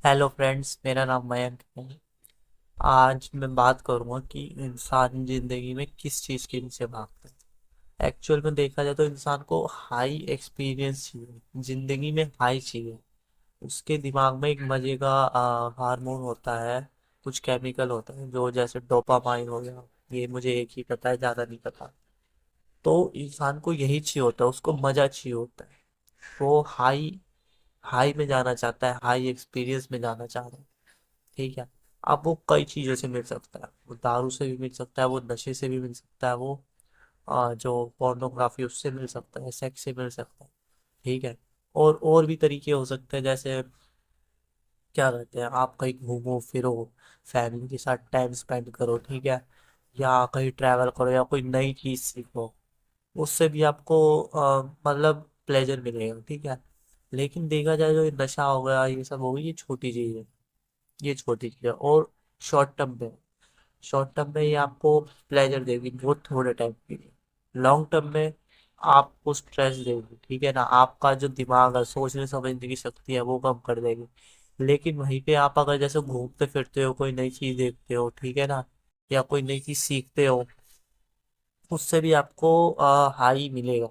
Hello friends, मेरा नाम मयंक है। आज मैं बात करूंगा कि इंसान जिंदगी में किस चीज़ के पीछे भागता है। एक्चुअल में देखा जाए तो इंसान को हाई एक्सपीरियंस चाहिए, जिंदगी में हाई चाहिए। उसके दिमाग में एक मजे का हार्मोन होता है, कुछ केमिकल होता है जो जैसे डोपामाइन हो गया। ये मुझे एक ही पता है, ज़्यादा नहीं पता। तो इंसान को यही चाहिए होता है, उसको मजा चाहिए होता है। वो हाई हाई में जाना चाहता है, हाई एक्सपीरियंस में जाना चाहता है। ठीक है। अब वो कई चीज़ों से मिल सकता है, वो दारू से भी मिल सकता है, वो नशे से भी मिल सकता है, वो जो पोर्नोग्राफी उससे मिल सकता है, सेक्स से मिल सकता है। ठीक है। और भी तरीके हो सकते हैं, जैसे क्या कहते हैं, आप कहीं घूमो फिरो, फैमिली के साथ टाइम स्पेंड करो। ठीक है। या कहीं ट्रैवल करो या कोई नई चीज़ सीखो, उससे भी आपको मतलब प्लेजर मिलेगा। ठीक है। लेकिन देखा जाए जो ये नशा हो गया, ये सब हो गई, ये छोटी चीज़ है। ये छोटी चीज़ है। और शॉर्ट टर्म में ये आपको प्लेजर देगी बहुत थोड़े टाइम के लिए। लॉन्ग टर्म में आपको स्ट्रेस देगी। ठीक है ना, आपका जो दिमाग है, सोचने समझने की शक्ति है, वो कम कर देगी। लेकिन वहीं पे आप अगर जैसे घूमते फिरते हो, कोई नई चीज देखते हो, ठीक है ना, या कोई नई चीज सीखते हो, उससे भी आपको हाई मिलेगा,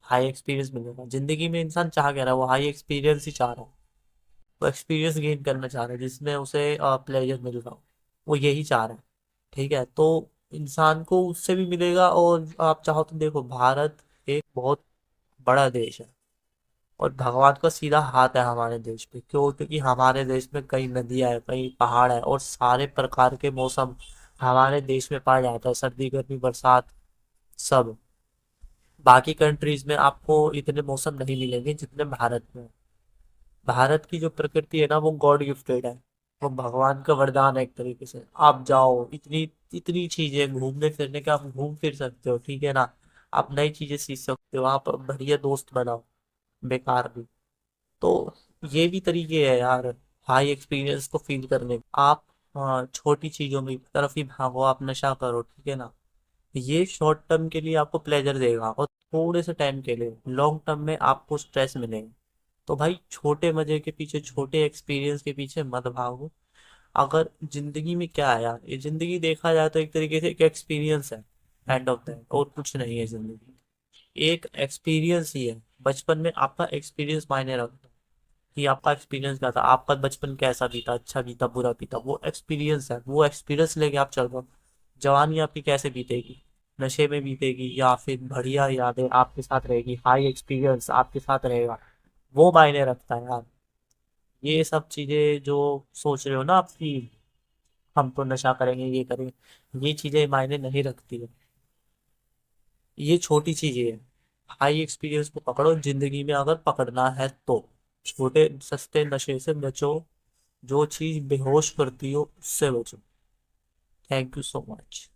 हाई एक्सपीरियंस मिलेगा। जिंदगी में इंसान चाह क्या रहा है? वो हाई एक्सपीरियंस ही चाह रहा है। वो एक्सपीरियंस गेन करना चाह रहा है जिसमें उसे प्लेजर मिल रहा हो। वो यही चाह रहा है। ठीक है। तो इंसान को उससे भी मिलेगा। और आप चाहो तो देखो, भारत एक बहुत बड़ा देश है और भगवान का सीधा हाथ है हमारे देश पे। क्यों? क्योंकि हमारे देश में कई नदियां है, कई पहाड़ है, और सारे प्रकार के मौसम हमारे देश में पाया जाता है, सर्दी गर्मी बरसात सब। बाकी कंट्रीज में आपको इतने मौसम नहीं मिलेंगे जितने भारत में हैं। भारत की जो प्रकृति है ना, वो गॉड गिफ्टेड है। वो भगवान का वरदान है एक तरीके से। आप जाओ, इतनी इतनी चीजें घूमने फिरने के, आप घूम फिर सकते हो। ठीक है ना, आप नई चीजें सीख सकते हो, आप बढ़िया दोस्त बनाओ, बेकार भी। तो ये भी तरीके है यार, हाई एक्सपीरियंस को फील करने के। आप छोटी चीजों में तरफ ही भागो, आप नशा करो। ठीक है ना, ये शॉर्ट टर्म के लिए आपको प्लेजर देगा और थोड़े से टाइम के लिए लॉन्ग टर्म में आपको स्ट्रेस मिलेगा। तो भाई, छोटे मजे के पीछे, छोटे एक्सपीरियंस के पीछे मत भागो। अगर जिंदगी में क्या है यार, ये जिंदगी देखा जाए तो एक तरीके से एक एक्सपीरियंस है। एंड ऑफ द, और कुछ नहीं है जिंदगी, एक एक्सपीरियंस ही है। बचपन में आपका एक्सपीरियंस मायने रखता है कि आपका एक्सपीरियंस क्या था, आपका बचपन कैसा बीता, अच्छा बीता बुरा बीता, वो एक्सपीरियंस है। वो एक्सपीरियंस लेके आप चल रहे हो। जवानी आपकी कैसे बीतेगी, नशे में बीतेगी या फिर बढ़िया यादें आपके साथ रहेगी, हाई एक्सपीरियंस आपके साथ रहेगा, वो मायने रखता है यार। ये सब चीजें जो सोच रहे हो ना आपकी, हम तो नशा करेंगे, ये करेंगे, ये चीजें मायने नहीं रखती है। ये छोटी चीजें है। हाई एक्सपीरियंस को पकड़ो जिंदगी में अगर पकड़ना है तो। छोटे सस्ते नशे से बचो, जो चीज बेहोश करती हो उससे बचो। Thank you so much.